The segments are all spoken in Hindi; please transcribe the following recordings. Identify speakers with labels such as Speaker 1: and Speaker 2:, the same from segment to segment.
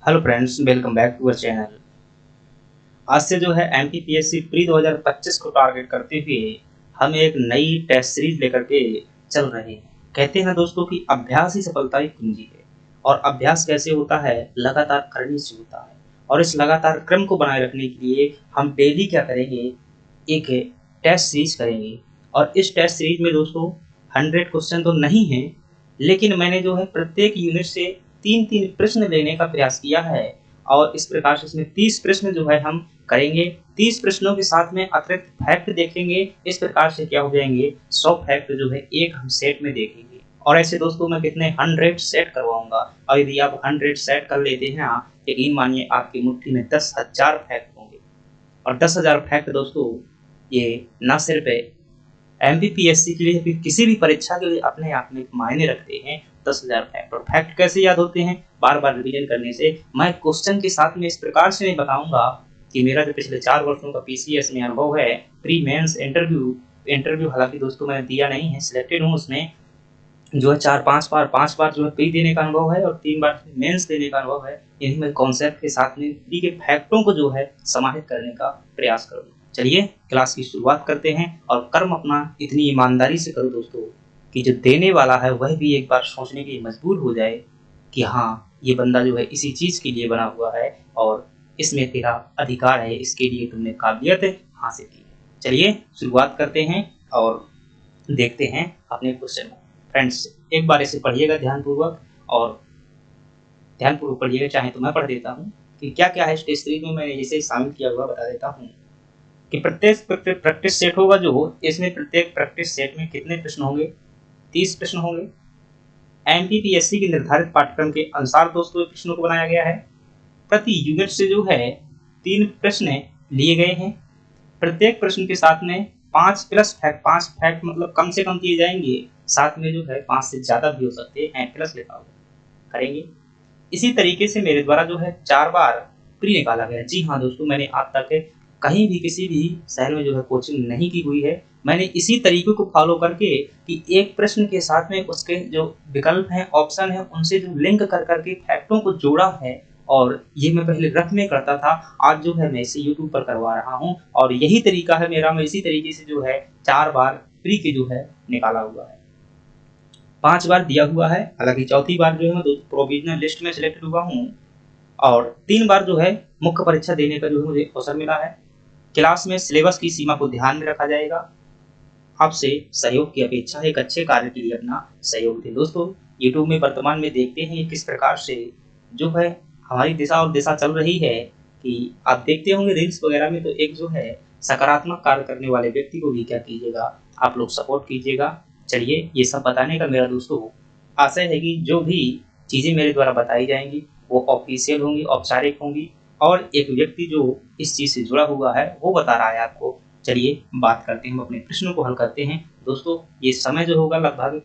Speaker 1: Hello friends, welcome back to our channel. आज से जो है एमपीपीएससी प्री 2025 को टारगेट करते हुए हम एक नई टेस्ट सीरीज लेकर के चल रहे हैं। कहते हैं ना दोस्तों कि अभ्यास ही सफलता की कुंजी है। और अभ्यास कैसे होता है? लगातार करने से होता है। और इस लगातार क्रम को बनाए रखने के लिए हम डेली क्या करेंगे? एक टेस्ट सीरीज करेंगे। और इस टेस्ट सीरीज में दोस्तों 100 क्वेश्चन तो नहीं है, लेकिन मैंने जो है प्रत्येक यूनिट से 3-3 प्रश्न लेने का प्रयास किया है। और इस प्रकार से इसमें 30 प्रश्न जो है हम करेंगे। 30 प्रश्नों के साथ में अतिरिक्त फैक्ट देखेंगे। इस प्रकार से क्या हो जाएंगे? 100 फैक्ट जो है एक हम सेट में देखेंगे। और ऐसे दोस्तों मैं कितने 100 सेट करवाऊंगा। और यदि आप 100 सेट कर लेते हैं ना, यकीन मानिए आपकी मुट्ठी में 10,000 फैक्ट होंगे। और 10,000 फैक्ट दोस्तों ये ना सिर्फ एमपीपीएससी के लिए फिर किसी भी परीक्षा के लिए अपने आप में मायने रखते हैं। 10,000 फैक्ट। और फैक्ट कैसे याद होते हैं? बार बार रिवीजन करने से। मैं क्वेश्चन के साथ में इस प्रकार से नहीं बताऊंगा कि मेरा जो पिछले 4 वर्षों का पीसीएस में अनुभव है, प्री मेंस इंटरव्यू हालांकि दोस्तों मैंने दिया नहीं है, सिलेक्टेड हूँ उसमें, जो है 4-5 बार जो है प्री देने का अनुभव है और 3 बार मेंस देने का अनुभव है। यही मैं कॉन्सेप्ट के साथ में प्री के फैक्टों को जो है समाहित करने का प्रयास करूँगा। चलिए क्लास की शुरुआत करते हैं। और कर्म अपना इतनी ईमानदारी से करो दोस्तों कि जो देने वाला है वह भी एक बार सोचने के लिए मजबूर हो जाए कि हाँ, ये बंदा जो है इसी चीज के लिए बना हुआ है और इसमें तेरा अधिकार है, इसके लिए तुमने काबिलियत हासिल की है। चलिए शुरुआत करते हैं और देखते हैं अपने क्वेश्चन को। फ्रेंड्स, एक बार इसे पढ़िएगा ध्यानपूर्वक, और ध्यानपूर्वक पढ़िएगा, चाहे तो मैं पढ़ देता हूँ कि क्या क्या है। टेस्ट सीरीज में मैंने इसे शामिल किया हुआ बता देता हूँ कि प्रत्येक प्रैक्टिस सेट होगा जो इसमें प्रत्येक प्रैक्टिस सेट में कितने प्रश्न होंगे? 30 प्रश्न होंगे। एमपीपीएससी के निर्धारित पाठ्यक्रम के अनुसार दोस्तों प्रश्नों को बनाया गया है। प्रति यूनिट से जो है 3 प्रश्न लिए गए हैं। प्रत्येक प्रश्न के साथ में 5 प्लस फैक्ट, 5 फैक्ट मतलब कम से कम दिए जाएंगे, साथ में जो है 5 से ज्यादा भी हो सकते हैं, प्लस लिखा हुआ करेंगे। इसी तरीके से मेरे द्वारा जो है 4 बार प्री निकाला गया। जी हाँ दोस्तों, मैंने आज तक कहीं भी किसी भी शहर में जो है कोचिंग नहीं की हुई है। मैंने इसी तरीके को फॉलो करके कि एक प्रश्न के साथ में उसके जो विकल्प हैं, ऑप्शन है, उनसे जो लिंक कर करके फैक्टों को जोड़ा है। और ये मैं पहले रफ में करता था, आज जो है मैं इसे यूट्यूब पर करवा रहा हूँ। और यही तरीका है मेरा, मैं इसी तरीके से जो है 4 बार प्री के जो है निकाला हुआ है। 5 बार दिया हुआ है, हालांकि चौथी बार जो है मैं प्रोविजनल लिस्ट में सिलेक्ट हुआ हूँ। और 3 बार जो है मुख्य परीक्षा देने का जो है मुझे अवसर मिला है। क्लास में सिलेबस की सीमा को ध्यान में रखा जाएगा। आपसे सहयोग की अपेक्षा है, एक अच्छे कार्य के लिए अपना सहयोग दें। दोस्तों, यूट्यूब में वर्तमान में देखते हैं किस प्रकार से जो है हमारी दिशा और दिशा चल रही है कि आप देखते होंगे रील्स वगैरह में, तो एक जो है सकारात्मक कार्य करने वाले व्यक्ति को भी क्या कीजिएगा, आप लोग सपोर्ट कीजिएगा। चलिए, ये सब बताने का मेरा दोस्तों आशय है कि जो भी चीज़ें मेरे द्वारा बताई जाएंगी वो ऑफिशियल होंगी, औपचारिक होंगी, और एक व्यक्ति जो इस चीज़ से जुड़ा हुआ है वो बता रहा है आपको। चलिए बात करते हैं, हम अपने प्रश्नों को हल करते हैं। दोस्तों, ये समय जो होगा लगभग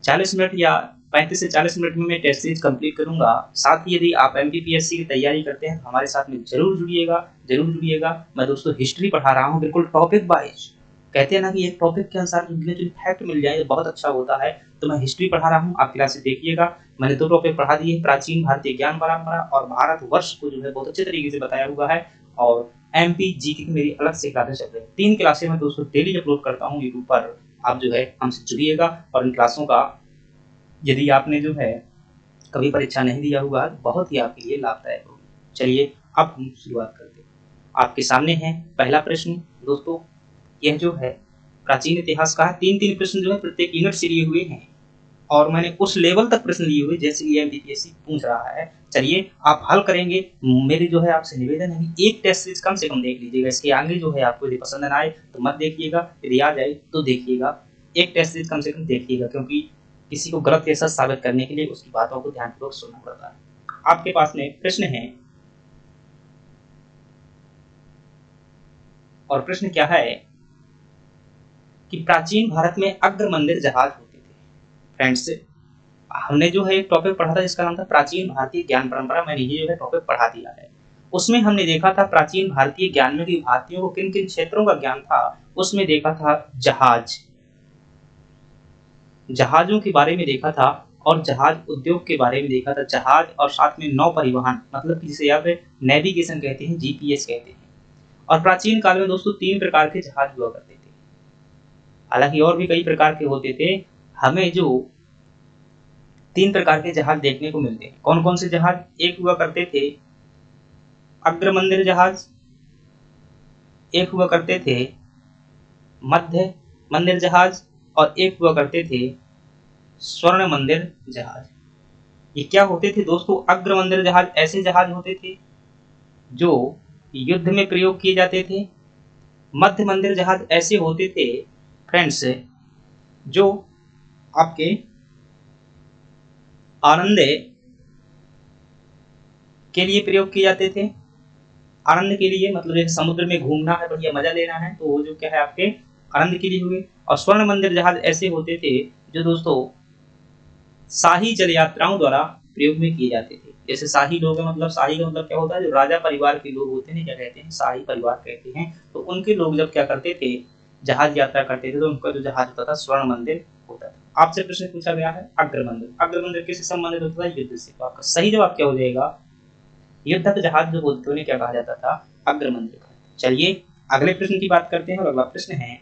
Speaker 1: 40 मिनट या 35 से 40 मिनट में मैं टेस्ट सीरीज कंप्लीट करूंगा। साथ ही यदि आप एमपीपीएससी की तैयारी करते हैं तो हमारे साथ में जरूर जुड़िएगा, जरूर जुड़िएगा। मैं दोस्तों हिस्ट्री पढ़ा रहा हूँ, बिल्कुल टॉपिक वाइज। कहते हैं ना कि एक टॉपिक के अनुसार जो फैक्ट मिल जाए तो बहुत अच्छा होता है। तो मैं हिस्ट्री पढ़ा रहा हूँ, आप क्लास से देखिएगा। मैंने 2 टॉपिक पढ़ा दिए, प्राचीन भारतीय ज्ञान परंपरा और भारतवर्ष को जो है बहुत अच्छे तरीके से बताया हुआ है। और एमपी जीके की मेरी अलग से क्लासेस चल रही है। 3 क्लासें मैं दोस्तों डेली अपलोड करता हूँ यूट्यूब पर। आप जो है हमसे जुड़िएगा, और इन क्लासों का यदि आपने जो है कभी परीक्षा नहीं दिया हुआ तो बहुत ही आपके लिए लाभदायक होगी। चलिए अब हम शुरुआत करते हैं। आपके सामने है पहला प्रश्न। दोस्तों, यह जो है प्राचीन इतिहास का है। 3-3 प्रश्न जो है प्रत्येक यूनिट से लिए हुए हैं, और मैंने उस लेवल तक प्रश्न लिए हुए जैसे कि एमपीपीएससी पूछ रहा है। चलिए आप हल करेंगे। मेरी जो है आपसे निवेदन है कि एक टेस्ट सीरीज कम से कम देख लीजिएगा। इसके आगे जो है आपको यदि पसंद ना आए तो मत देखिएगा, यदि आ जाए तो देखिएगा। एक टेस्ट सीरीज कम से कम देखिएगा, क्योंकि किसी को गलत या सच साबित करने के लिए उसकी बातों को ध्यानपूर्वक सुनना पड़ता है। आपके पास में प्रश्न है, और प्रश्न क्या है कि प्राचीन भारत में अग्र मंदिर जहाज होते थे। फ्रेंड्स, हमने जो है एक टॉपिक पढ़ा था जिसका नाम था प्राचीन भारतीय ज्ञान परंपरा। मैंने ये जो है टॉपिक पढ़ा दिया है। उसमें हमने देखा था प्राचीन भारतीय ज्ञान में कि भारतीयों को किन किन क्षेत्रों का ज्ञान था। उसमें देखा था जहाजों के बारे में देखा था। और जहाज उद्योग के बारे में देखा था। जहाज और साथ में नौ परिवहन, मतलब जिसे आप नेविगेशन कहते हैं, जीपीएस कहते हैं। और प्राचीन काल में दोस्तों 3 प्रकार के जहाज हुआ करते थे। हालांकि और भी कई प्रकार के होते थे। हमें जो 3 प्रकार के जहाज देखने को मिलते हैं, कौन कौन से जहाज? एक हुआ करते थे अग्रमंदिर जहाज, एक हुआ करते थे मध्य मंदिर जहाज, और एक हुआ करते थे स्वर्ण मंदिर जहाज। ये क्या होते थे दोस्तों? अग्रमंदिर जहाज ऐसे जहाज होते थे जो युद्ध में प्रयोग किए जाते थे। मध्य मंदिर जहाज ऐसे होते थे फ्रेंड्स जो आपके आनंद के लिए प्रयोग किए जाते थे। आनंद के लिए मतलब एक समुद्र में घूमना है, बढ़िया मजा लेना है, तो वो जो क्या है आपके आनंद के लिए हुए। और स्वर्ण मंदिर जहाज ऐसे होते थे जो दोस्तों शाही जल यात्राओं द्वारा प्रयोग में किए जाते थे। जैसे शाही लोग, मतलब शाही का मतलब क्या होता है? जो राजा परिवार के लोग होते हैं, क्या कहते हैं? शाही परिवार कहते हैं। तो उनके लोग जब क्या करते थे, जहाज यात्रा करते थे, तो उनका जो जहाज होता था स्वर्ण मंदिर होता था। आपसे प्रश्न पूछा गया है अग्रमंदिर। अग्रमंदिर किससे संबंधित होता था? युद्ध से। तो आपका सही जवाब क्या हो जाएगा? युद्धक जहाज जो बोलते उन्हें क्या कहा जाता था? अग्रमंदिर। चलिए अगले प्रश्न की बात करते हैं। और अगला प्रश्न है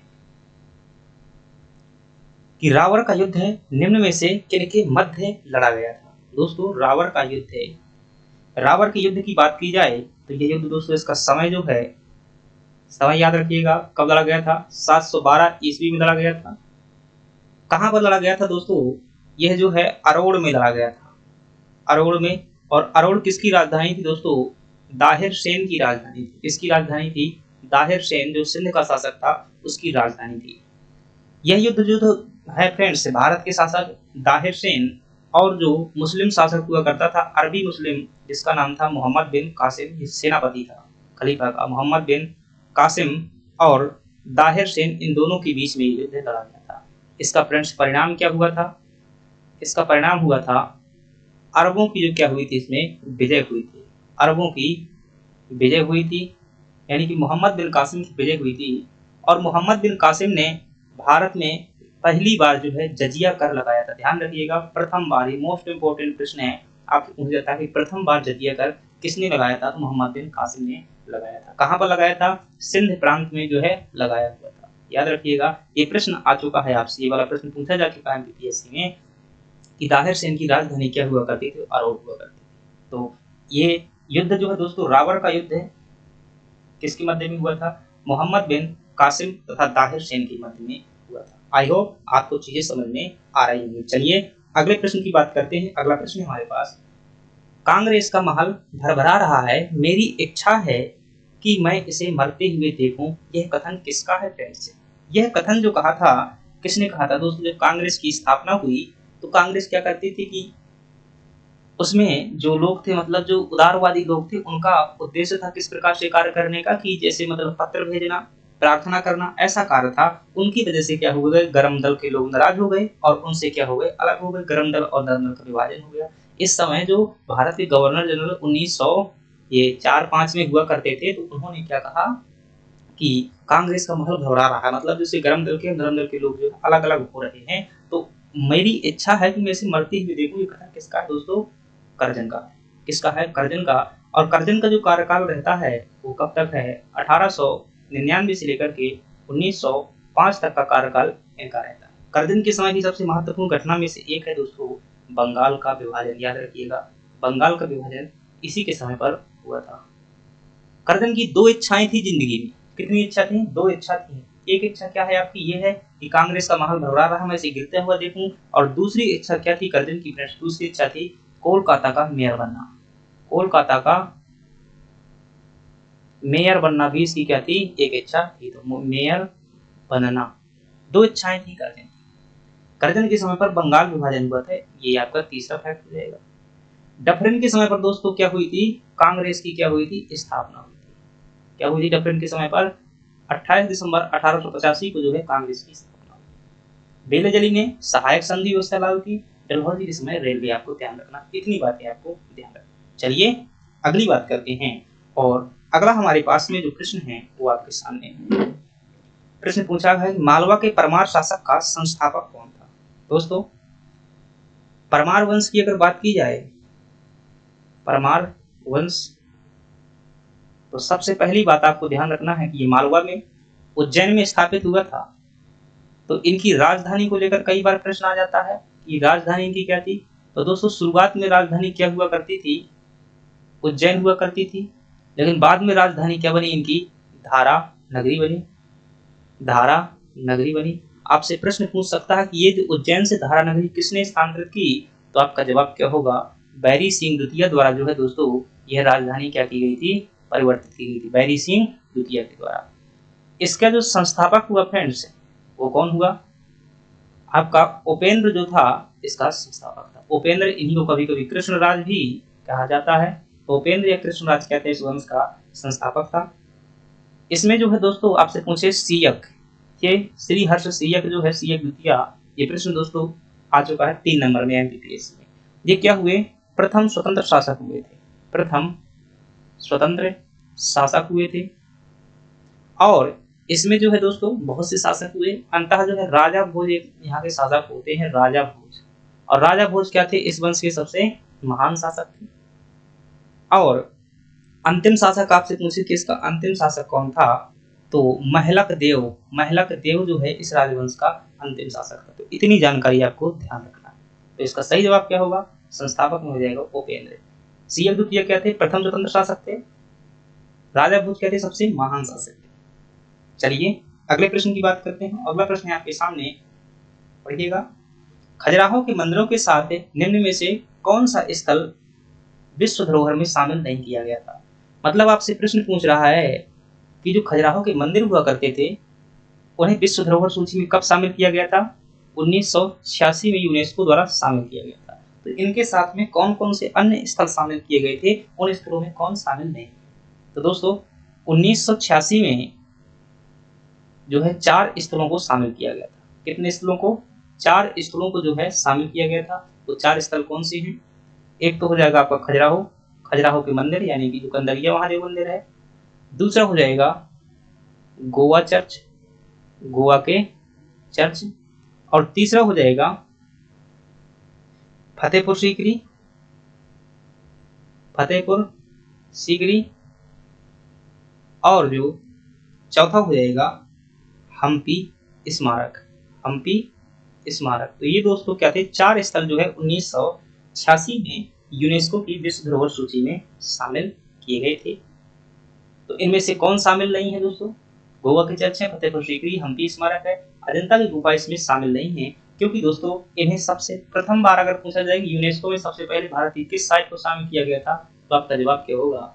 Speaker 1: कि रावण का युद्ध है निम्न में से किनके मध्य लड़ा गया था? दोस्तों रावण का युद्ध है, रावण के युद्ध की बात की जाए तो यह युद्ध दोस्तों, इसका समय जो है, समय याद रखिएगा, कब लड़ा गया था? 712 ईस्वी में लड़ा गया था। कहां पर लड़ा गया था दोस्तों? यह जो है अरोड़ में लड़ा गया था, अरोड़ में। और अरोड़ किसकी राजधानी थी दोस्तों? दाहिर सेन की राजधानी थी। किसकी राजधानी थी? दाहिर सेन जो सिंध का शासक था उसकी राजधानी थी। यह युद्ध जो है फ्रेंड्स, भारत के शासक दाहिर सेन और जो मुस्लिम शासक हुआ करता था अरबी मुस्लिम, जिसका नाम था मोहम्मद बिन कासिम, सेनापति था खलीफा का मोहम्मद बिन कासिम, और दाहिर सेन, इन दोनों के बीच में युद्ध लड़ा गया था। इसका फ्रेंड्स परिणाम क्या हुआ था? इसका परिणाम हुआ था अरबों की जो क्या हुई थी, इसमें विजय हुई थी। अरबों की विजय हुई थी, यानी कि मोहम्मद बिन कासिम की विजय हुई थी। और मोहम्मद बिन कासिम ने भारत में पहली बार जो है जजिया कर लगाया था। ध्यान रखिएगा, प्रथम बार, ये मोस्ट इंपोर्टेंट प्रश्न है, आपसे पूछा जाता है कि प्रथम बार जजिया कर किसने लगाया था? तो मोहम्मद बिन कासिम ने लगाया था। कहां पर लगाया था? सिंध प्रांत में जो है लगाया हुआ था। याद रखिएगा, ये प्रश्न आ चुका है आपसे, ये वाला प्रश्न पूछा जा चुका है एमपीएससी में कि दाहिर सेन की राजधानी क्या हुआ करती थी? अरोड़ हुआ करती थी। तो ये युद्ध जो है दोस्तों रावण का युद्ध है, किसके मध्य में हुआ था? मोहम्मद बिन कासिम तथा दाहिर सेन के मध्य में हुआ था। आई होप आपको चीजें समझ में आ रही होंगी। चलिए अगले प्रश्न की बात करते हैं। अगला प्रश्न हमारे पास, कांग्रेस का महल भरभरा रहा है, मेरी इच्छा है कि मैं इसे मरते हुए देखूं, यह कथन किसका है फ्रेंड्स? यह कथन जो कहा था, किसने कहा था दोस्तों? जब कांग्रेस की स्थापना हुई तो कांग्रेस क्या करती थी कि उसमें जो लोग थे, मतलब जो उदारवादी लोग थे, उनका उद्देश्य था किस प्रकार से कार्य करने का कि जैसे मतलब पत्र भेजना, प्रार्थना करना, ऐसा कार्य था। उनकी वजह से क्या हो गए, गरम दल के लोग नाराज हो गए और उनसे क्या हो गए, अलग हो गए। गरम दल और नरम दल का विभाजन हो गया। इस समय जो भारत के गवर्नर जनरल 1904-5 में हुआ करते थे, तो उन्होंने क्या कहा कि कांग्रेस का महल भरभरा रहा है, मतलब जैसे गरम दल के नरम दल के लोग जो अलग अलग हो रहे हैं, तो मेरी इच्छा है कि मैं इसे मरते हुए देखूं। ये कथन किसका है दोस्तों? कर्जन का। किसका है? कर्जन का। और कर्जन का जो कार्यकाल रहता है वो कब तक है? 1899 से लेकर के 1905 तक का कार्यकाल इनका रहता है। कर्जन के समय की सबसे महत्वपूर्ण घटना में से एक है दोस्तों बंगाल का विभाजन। याद रखिएगा, बंगाल का विभाजन इसी के समय पर हुआ था। कर्जन की 2 इच्छाएं थी जिंदगी में। कितनी इच्छा थी? 2 इच्छा थी। एक इच्छा क्या है आपकी? ये है कि कांग्रेस का महल भरभरा रहा, मैं इसे गिरते हुआ देखूं। और दूसरी इच्छा क्या थी कर्जन की फ्रेंड्स? दूसरी इच्छा थी कोलकाता का मेयर बनना। कोलकाता का मेयर बनना भी इसकी क्या थी? एक इच्छा थी। तो मेयर बनना, 2 इच्छाएं थी कर्जन की। कर्जन के समय पर बंगाल विभाजन हुआ था। ये आपका तीसरा फैक्ट हो जाएगा। डफरिन के समय पर दोस्तों क्या हुई थी? कांग्रेस की क्या हुई थी? स्थापना हुई थी। क्या हुई थी डफरिन के समय पर? 28 दिसंबर 1885 को जो है कांग्रेस की स्थापना हुई। बेलजली ने सहायक संधि व्यवस्था लागू की। डलहौजी के समय रेलवे, आपको ध्यान रखना, इतनी बातें आपको ध्यान रखना। चलिए अगली बात करते हैं। और अगला हमारे पास में जो प्रश्न है वो आपके सामने है। प्रश्न पूछा है मालवा के परमार शासक का संस्थापक कौन था? दोस्तों परमार वंश की अगर बात की जाए, परमार वंश, तो सबसे पहली बात आपको ध्यान रखना है कि ये मालवा में, उज्जैन में स्थापित हुआ था। तो इनकी राजधानी को लेकर कई बार प्रश्न आ जाता है कि राजधानी इनकी क्या थी। तो दोस्तों शुरुआत में राजधानी क्या हुआ करती थी, उज्जैन हुआ करती थी, लेकिन बाद में राजधानी क्या बनी इनकी, धारा नगरी बनी, धारा नगरी बनी। आपसे प्रश्न पूछ सकता है कि ये जो उज्जैन से धारा नगरी किसने स्थानांतरित की, तो आपका जवाब क्या होगा, बैरी सिंह द्वितीय द्वारा जो है दोस्तों यह राजधानी क्या की गई थी, परिवर्तित की गई थी, बैरी सिंह द्वितीय के द्वारा। इसका जो संस्थापक हुआ फ्रेंड्स, वो कौन हुआ, आपका उपेंद्र जो था इसका संस्थापक था। उपेंद्र, इन्हीं को कभी कभी कृष्णराज भी कहा जाता है। तो उपेंद्र या कृष्णराज कहते हैं इस वंश का संस्थापक था। इसमें जो है दोस्तों आपसे पूछे सीयक, ये श्री हर्ष सीयक जो है, सीयक द्वितीय, ये प्रश्न दोस्तों आ चुका है 3 नंबर में एमपीपीएससी में। ये क्या हुए, प्रथम स्वतंत्र शासक हुए थे, प्रथम स्वतंत्र शासक हुए थे। और इसमें जो है दोस्तों बहुत से शासक हुए, अंततः जो है राजा भोज एक यहाँ के शासक होते हैं, राजा भोज। और राजा भोज क्या थे, इस वंश के सबसे महान शासक थे। और अंतिम शासक आपसे पूछे कि इसका अंतिम शासक कौन था, तो महलक देव, महलक देव जो है इस राजवंश का अंतिम शासक था। तो इतनी जानकारी आपको ध्यान रखना है। तो इसका सही जवाब क्या होगा, संस्थापक में हो जाएगा उपेंद्र। सीयक द्वितीय क्या थे, प्रथम स्वतंत्र शासक थे। राजा भोज क्या थे, सबसे महान शासक थे। चलिए अगले प्रश्न की बात करते हैं। अगला प्रश्न है आपके सामने, पढ़िएगा। खजुराहो के मंदिरों के साथ निम्न में से कौन सा स्थल विश्व धरोहर में शामिल नहीं किया गया था। मतलब आपसे प्रश्न पूछ रहा है कि जो खजुराहो के मंदिर हुआ करते थे उन्हें विश्व धरोहर सूची में कब शामिल किया गया था, 1986 में यूनेस्को द्वारा शामिल किया गया था। तो इनके साथ में कौन कौन से अन्य स्थल शामिल किए गए थे, उन स्थलों में कौन शामिल नहीं। तो दोस्तों 1986 में जो है 4 स्थलों को शामिल किया गया था। कितने स्थलों को, 4 स्थलों को जो है शामिल किया गया था। तो 4 स्थल कौन से हैं, एक तो हो जाएगा आपका खजुराहो, खजुराहो के मंदिर यानी कि जो कंदरिया महादेव मंदिर है। दूसरा हो जाएगा गोवा चर्च, गोवा के चर्च। और तीसरा हो जाएगा फतेहपुर सीकरी, फतेहपुर सीकरी। और जो चौथा हो जाएगा हम्पी स्मारक, हम्पी स्मारक। तो ये दोस्तों क्या थे, 4 स्थल जो है 1986 में यूनेस्को की विश्व धरोहर सूची में शामिल किए गए थे। तो इनमें से कौन शामिल नहीं है दोस्तों, गोवा के चर्च है, फतेहपुर सीकरी, हम्पी स्मारक है, अजंता की गुफा इसमें शामिल नहीं है। क्योंकि दोस्तों इन्हें सबसे प्रथम बार अगर पूछा जाए कि यूनेस्को में सबसे पहले भारत की किस साइट को शामिल किया गया था, तो आपका जवाब क्या होगा,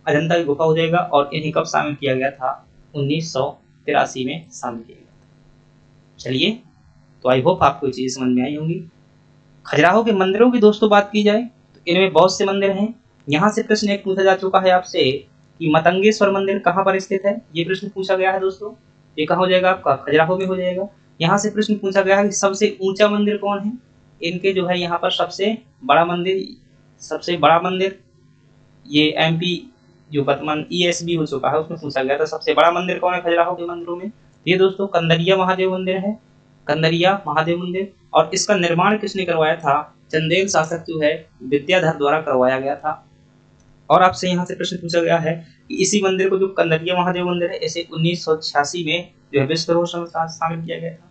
Speaker 1: अजंता की गुफा हो जाएगा। और इन्हें कब शामिल किया गया था, 1983 में शामिल किया गया था। चलिए, तो आई होप आपको ये चीज़ समझ में आई होंगी। खजुराहो के मंदिरों की दोस्तों बात की जाए तो इनमें बहुत से मंदिर हैं। यहाँ से प्रश्न एक पूछा जा चुका है आपसे कि मतंगेश्वर मंदिर कहाँ पर स्थित है, ये प्रश्न पूछा गया है दोस्तों। ये कहाँ हो जाएगा, आपका खजुराहो में हो जाएगा। यहाँ से प्रश्न पूछा गया है कि सबसे ऊंचा मंदिर कौन है, इनके जो है यहाँ पर सबसे बड़ा मंदिर ये एमपी जो वर्तमान ईएसबी हो चुका है उसमें पूछा गया था, सबसे बड़ा मंदिर कौन है खजुराहो के मंदिरों में। ये दोस्तों कंदरिया महादेव मंदिर है, कंदरिया महादेव मंदिर। और इसका निर्माण किसने करवाया था, चंदेल शासक जो है विद्याधर द्वारा करवाया गया था। और आपसे यहाँ से प्रश्न पूछा गया है कि इसी मंदिर को, जो कंदरिया महादेव मंदिर है, इसे 1986 में जो है विश्व धरोहर शामिल किया गया था।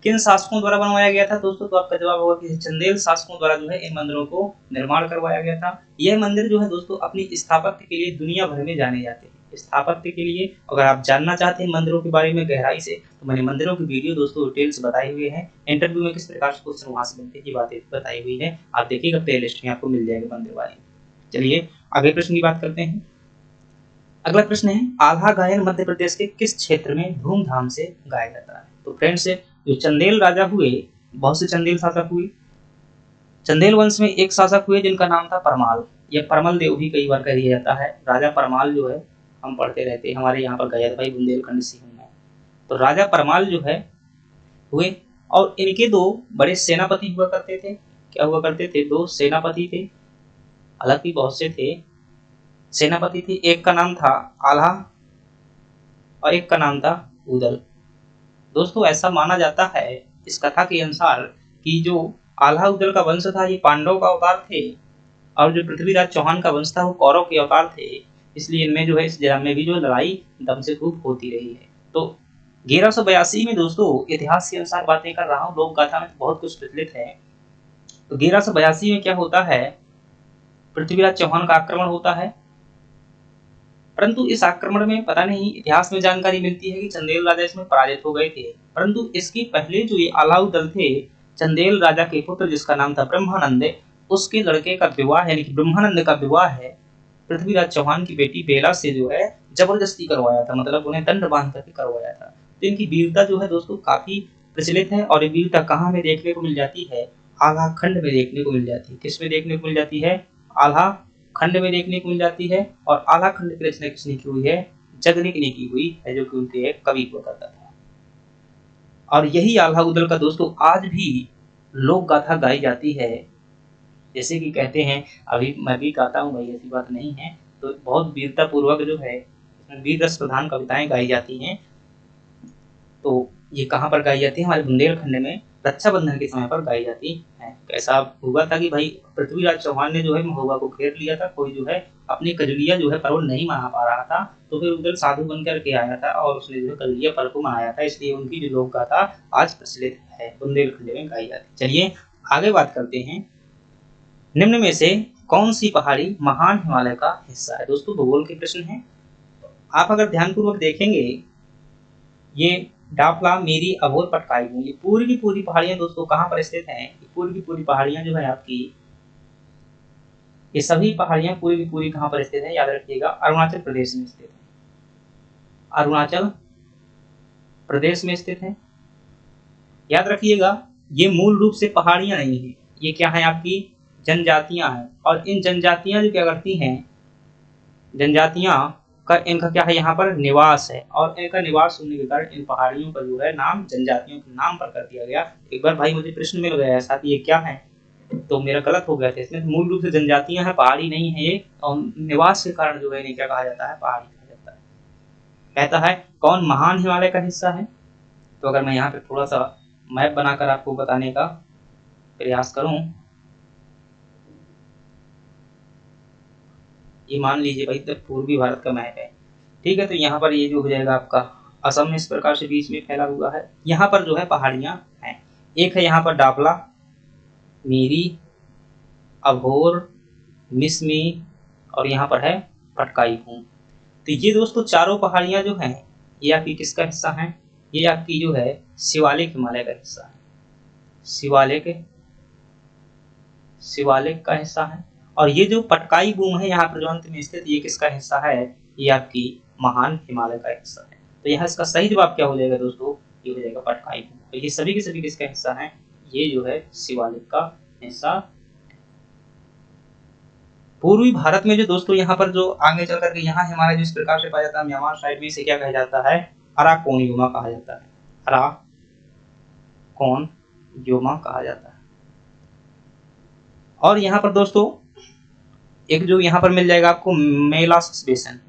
Speaker 1: किन शासकों द्वारा बनवाया गया था दोस्तों, तो आपका जवाब होगा कि चंदेल शासकों द्वारा जो है इन मंदिरों को निर्माण करवाया गया था। यह मंदिर जो है दोस्तों अपनी स्थापत्य के लिए दुनिया भर में जाने जाते हैं। स्थापत्य के लिए अगर आप जानना चाहते हैं मंदिरों के बारे में गहराई से, तो मैंने मंदिरों की वीडियो दोस्तों डिटेल्स बताए हुए हैं। इंटरव्यू में किस प्रकार से क्वेश्चन वहां से बनते की बातें बताई हुई है, आप देखिएगा प्ले लिस्ट में आपको मिल जाएगा मंदिर वाले। चलिए अगले प्रश्न की बात करते हैं। अगला प्रश्न है, आल्हा गायन मध्य प्रदेश के किस क्षेत्र में धूमधाम से गाया जाता है। तो फ्रेंड्स, जो चंदेल राजा हुए, बहुत से चंदेल शासक हुए। चंदेल वंश में एक शासक हुए जिनका नाम था परमाल, या परमल देव भी कई बार कह दिया जाता है। राजा परमाल जो है हम पढ़ते रहते हैं, हमारे यहाँ पर गया था भाई, बुंदेलखंड से हूँ मैं। तो राजा परमाल जो है हुए, और इनके 2 बड़े सेनापति हुआ करते थे। क्या हुआ करते थे, 2 सेनापति थे। हालांकि बहुत से थे सेनापति थे, एक का नाम था आल्हा और एक का नाम था उदल। दोस्तों ऐसा माना जाता है इस कथा के अनुसार कि जो आल्हा उदल का वंश था, ये पांडव का अवतार थे, और जो पृथ्वीराज चौहान का वंश था वो कौरव के अवतार थे। इसलिए इनमें जो है इस जन्म में भी जो लड़ाई दम से खूब होती रही है। तो 1182 में दोस्तों इतिहास के अनुसार बातें कर रहा हूँ, लोक गाथा में तो बहुत कुछ प्रचलित है। तो 1182 में क्या होता है, पृथ्वीराज चौहान का आक्रमण होता है, परंतु इस आक्रमण में पता नहीं इतिहास में जानकारी मिलती है कि चंदेल राजा इसमें पराजित हो गए थे। परंतु इसके पहले जो ये आलाऊ दल थे, चंदेल राजा के पुत्र जिसका नाम था ब्रह्मानंद, उसके लड़के का विवाह यानी कि ब्रह्मानंद का विवाह है पृथ्वीराज चौहान की बेटी बेला से जो है जबरदस्ती करवाया था, मतलब उन्हें दंड बांध करके करवाया था। तो इनकी वीरता जो है दोस्तों काफी प्रचलित है, और ये वीरता कहाँ में देखने को मिल जाती है, आल्हा खंड में देखने को मिल जाती है। किस में देखने को मिल जाती है, आल्हा खंड में देखने को मिल जाती है। और आल्हा खंड की रचना किसने की हुई है, जगनिक ने की हुई है, जो कि उनके एक कवि हुआ करता था। और यही आल्हा उदल का दोस्तों आज भी लोक गाथा गाई जाती है। जैसे कि कहते हैं, अभी मैं भी गाता हूँ भाई, ऐसी बात नहीं है, तो बहुत वीरता पूर्वक जो है इसमें वीर रस प्रधान कविताएं गाई जाती हैं। तो ये कहाँ पर गाई जाती है, हमारे बुंदेलखंड में रक्षाबंधन के समय पर गाई जाती है। ऐसा हुआ था कि भाई पृथ्वीराज चौहान ने जो है महोबा को घेर लिया था, कोई जो है अपनी कजलिया जो है पर्व नहीं मना पा रहा था, तो फिर उधर साधु बन करके आया था और उसने जो है कजलिया पर्व को मनाया था। इसलिए उनकी जो लोक गाथा आज प्रचलित है, बुंदेलखंड में गाई जाती है। चलिए आगे बात करते हैं, निम्न में से कौन सी पहाड़ी महान हिमालय का हिस्सा है। दोस्तों भूगोल के प्रश्न है, आप अगर ध्यानपूर्वक देखेंगे, ये डाफला, मेरी, अभोर, पटकाई, ये पूरी की पूरी पहाड़ियां दोस्तों कहाँ पर स्थित हैं, ये पूरी की पूरी पहाड़ियां जो है आपकी, ये सभी पहाड़ियां पूरी की पूरी कहाँ पर स्थित है, याद रखिएगा, अरुणाचल प्रदेश में स्थित है। अरुणाचल प्रदेश में स्थित है, याद रखिएगा। ये मूल रूप से पहाड़ियां नहीं है, ये क्या है आपकी जनजातियां हैं, और इन जनजातियां जो क्या करती हैं, जनजातियां का इनका क्या है यहाँ पर निवास है, और इनका निवास होने के कारण इन पहाड़ियों का जो है नाम जनजातियों के नाम पर कर दिया गया। एक बार भाई मुझे प्रश्न मिल गया साथ, ये क्या है, तो मेरा गलत हो गया था इसमें, मूल रूप से जनजातियां हैं, पहाड़ी नहीं है ये, और निवास के कारण जो है इन्हें क्या कहा जाता है, पहाड़ी कहा जाता है। कहता है कौन महान हिमालय का हिस्सा है, तो अगर मैं यहाँ पे थोड़ा सा मैप बनाकर आपको बताने का प्रयास करूं, ये मान लीजिए भाई तो पूर्वी भारत का मैप है, ठीक है। तो यहाँ पर ये जो हो जाएगा आपका असम इस प्रकार से बीच में फैला हुआ है, यहाँ पर जो है पहाड़ियां हैं, एक है यहाँ पर डापला, मीरी, अभोर, मिसमी, और यहाँ पर है पटकाई भूम। तो ये दोस्तों चारों पहाड़ियां जो हैं ये आपकी किसका हिस्सा है, ये आपकी जो है शिवालिक हिमालय का हिस्सा है, शिवालिक शिवालिक का हिस्सा है। और ये जो पटकाई भूम है यहाँ पर जो अंत में स्थित, ये किसका हिस्सा है, ये आपकी महान हिमालय का हिस्सा है। तो यहाँ इसका सही जवाब क्या हो जाएगा दोस्तों, ये हो जाएगा पटकाई भूम। तो ये सभी के सभी किसका हिस्सा है, ये जो है शिवालिक का हिस्सा। पूर्वी भारत में जो दोस्तों यहाँ पर जो आगे चल करके यहाँ हिमालय जिस प्रकार से पाया जाता है, म्यांमार साइड भी इसे क्या कहा जाता है, अराकोनयुमा कहा जाता है, अराकोनयुमा कहा जाता है। और यहाँ पर दोस्तों एक जो यहाँ पर मिल जाएगा आपको मेलासिस बेसन,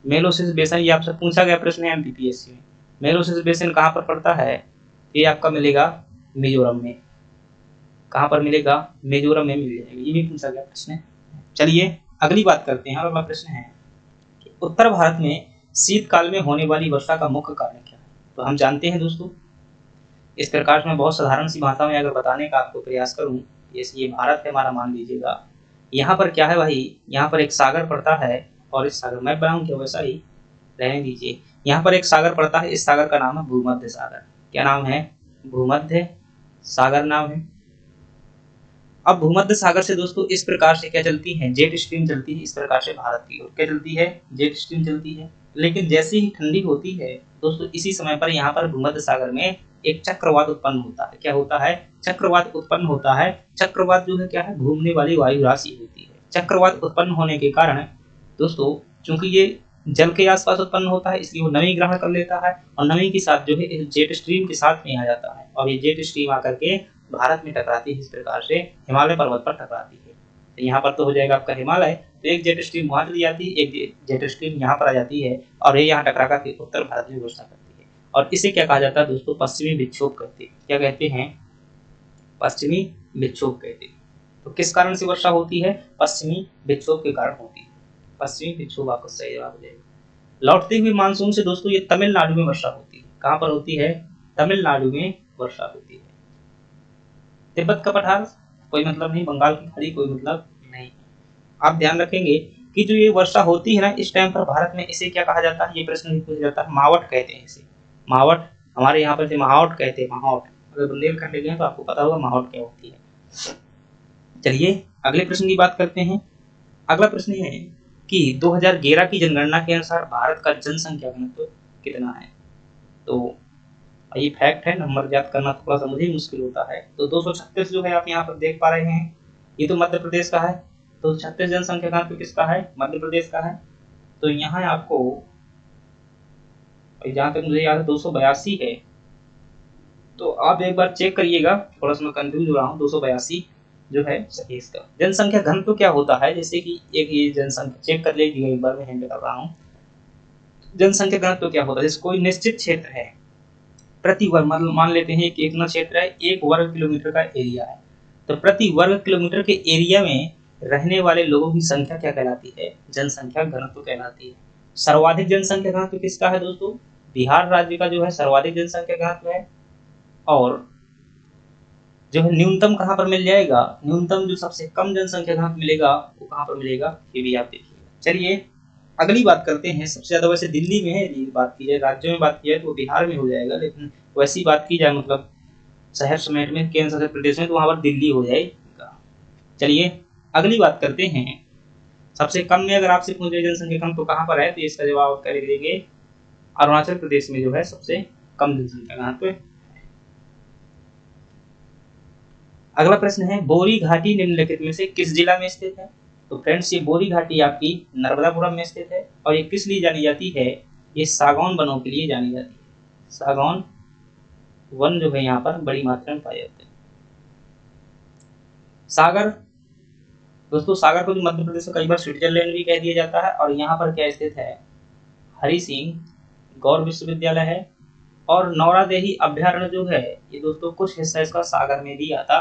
Speaker 1: मेलोसिस बेसन, ये आपसे पूछा गया प्रश्न है एमपीपीएससी में। मेलोसिस बेसन कहाँ पर पड़ता है, ये आपका मिलेगा मिजोरम में। कहाँ पर मिलेगा, मिजोरम में मिल जाएगा, ये भी पूछा गया प्रश्न है। चलिए अगली बात करते हैं, अगला प्रश्न है कि उत्तर भारत में शीतकाल में होने वाली वर्षा का मुख्य कारण क्या है। तो हम जानते हैं दोस्तों, इस प्रकार से मैं बहुत साधारण सी भाषा में अगर बताने का आपको प्रयास करूं, ये भारत है हमारा, मान लीजिएगा यहाँ पर क्या है भाई, यहाँ पर एक सागर पड़ता है, और इस सागर मैं बनाऊं क्या वैसा ही रहने दीजिए, यहाँ पर एक सागर पड़ता है, इस सागर का नाम है भूमध्य सागर। क्या नाम है, भूमध्य सागर नाम है। अब भूमध्य सागर से दोस्तों इस प्रकार से क्या चलती है, जेट स्ट्रीम चलती है, इस प्रकार से भारत की ओर क्या चलती है, जेट स्ट्रीम चलती है। लेकिन जैसे ही ठंडी होती है दोस्तों, इसी समय पर यहाँ पर भूमध्य सागर में एक चक्रवात उत्पन्न होता है। क्या होता है, चक्रवात उत्पन्न होता है। चक्रवात जो है क्या है, घूमने वाली वायु राशि होती है। चक्रवात उत्पन्न होने के कारण दोस्तों, चूंकि ये जल के आसपास उत्पन्न होता है, इसलिए वो नमी ग्रहण कर लेता है, और नमी के साथ जो है जेट स्ट्रीम के साथ में आ जाता है, और ये जेट स्ट्रीम आकर के भारत में टकराती है, इस प्रकार से हिमालय पर्वत पर टकराती है। तो यहाँ पर तो हो जाएगा आपका हिमालय, तो एक जेट स्ट्रीम वहां चली जाती है, एक जेट स्ट्रीम यहाँ पर आ जाती है, और ये यहाँ टकरा कर उत्तर भारत में वर्षा करती है। और इसे क्या कहा जाता है दोस्तों, पश्चिमी विक्षोभ कहते हैं। क्या कहते हैं, पश्चिमी विक्षोभ कहते हैं। तो किस कारण से वर्षा होती है? पश्चिमी विक्षोभ के कारण होती है। पश्चिमी विक्षोभ आपका सही जवाब हो जाएगा। लौटते हुए मानसून से दोस्तों ये तमिलनाडु में वर्षा होती है। कहाँ पर होती है? तमिलनाडु में वर्षा होती है। तिब्बत का पठार कोई मतलब नहीं, बंगाल की खाड़ी कोई मतलब नहीं। आप ध्यान रखेंगे कि जो ये वर्षा होती है ना इस टाइम पर भारत में, इसे क्या कहा जाता है? ये प्रश्न भी पूछा जाता है। मावट कहते हैं इसे। मावट हमारे यहाँ पर से माहौट कहते हैं। माहौट अगर बुंदेलखंड गए तो आपको पता होगा माहौट क्या होती है। चलिए अगले प्रश्न की बात करते हैं। अगला प्रश्न है कि 2011 की जनगणना के अनुसार भारत का जनसंख्या घनत्व कितना है? तो ये फैक्ट है, नंबर याद करना थोड़ा सा मुझे मुश्किल होता है। तो 236 जो है आप यहाँ पर देख पा रहे हैं, ये तो मध्य प्रदेश का है। तो 36 जनसंख्या घनत्व किसका है? मध्य प्रदेश का है। तो यहाँ आपको जहाँ तक मुझे याद है 282 है। तो आप एक बार चेक करिएगा, थोड़ा सा मैं कंफ्यूज हो रहा हूँ। 282 जो है सही इसका। जनसंख्या घनत्व क्या होता है? जैसे कि एक ये जनसंख्या चेक कर लीजिएगा एक बार, मैं हैंड कर रहा हूँ। जनसंख्या घनत्व क्या होता है? जैसे कोई निश्चित क्षेत्र है, प्रति वर्ग मतलब मान लेते हैं कि एक ना क्षेत्र है, 1 वर्ग किलोमीटर का एरिया है। तो प्रति वर्ग किलोमीटर के एरिया में रहने वाले लोगों की संख्या क्या कहलाती है? जनसंख्या घनत्व कहलाती है। सर्वाधिक जनसंख्या घनत्व किसका है दोस्तों? बिहार राज्य का जो है सर्वाधिक जनसंख्या घनत्व है। और जो है न्यूनतम कहाँ पर मिल जाएगा? न्यूनतम जो सबसे कम जनसंख्या घनत्व मिलेगा वो कहाँ पर मिलेगा? ये भी आप देखिएगा। चलिए अगली बात करते हैं। सबसे ज्यादा वैसे दिल्ली में है, यदि बात की जाए राज्यों में बात की जाए तो बिहार में हो जाएगा, लेकिन वैसी बात की जाए मतलब शहर समेत में केंद्र शासित प्रदेश में, तो वहां पर दिल्ली हो जाएगा। चलिए अगली बात करते हैं। सबसे कम में अगर आपसे पूछे जनसंख्या कम तो कहाँ पर है, तो इसका जवाब आप लिख देंगे अरुणाचल प्रदेश में जो है सबसे कम जनसंख्या घनत्व है। अगला प्रश्न है बोरी घाटी निम्नलिखित में से किस जिला में स्थित है? तो फ्रेंड्स ये बोरी घाटी आपकी नर्मदापुरम में स्थित है। और ये किस लिए जानी जाती है? ये सागौन वनों के लिए जानी जाती है। सागौन वन जो है यहाँ पर बड़ी मात्रा में पाए जाते हैं। सागर दोस्तों, सागर को मध्य प्रदेश को कई बार स्विट्जरलैंड भी कह दिया जाता है। और यहाँ पर क्या स्थित है? हरि सिंह गौर विश्वविद्यालय है। और नौरादेही अभ्यारण्य जो है ये दोस्तों कुछ हिस्सा इसका सागर में भी आता।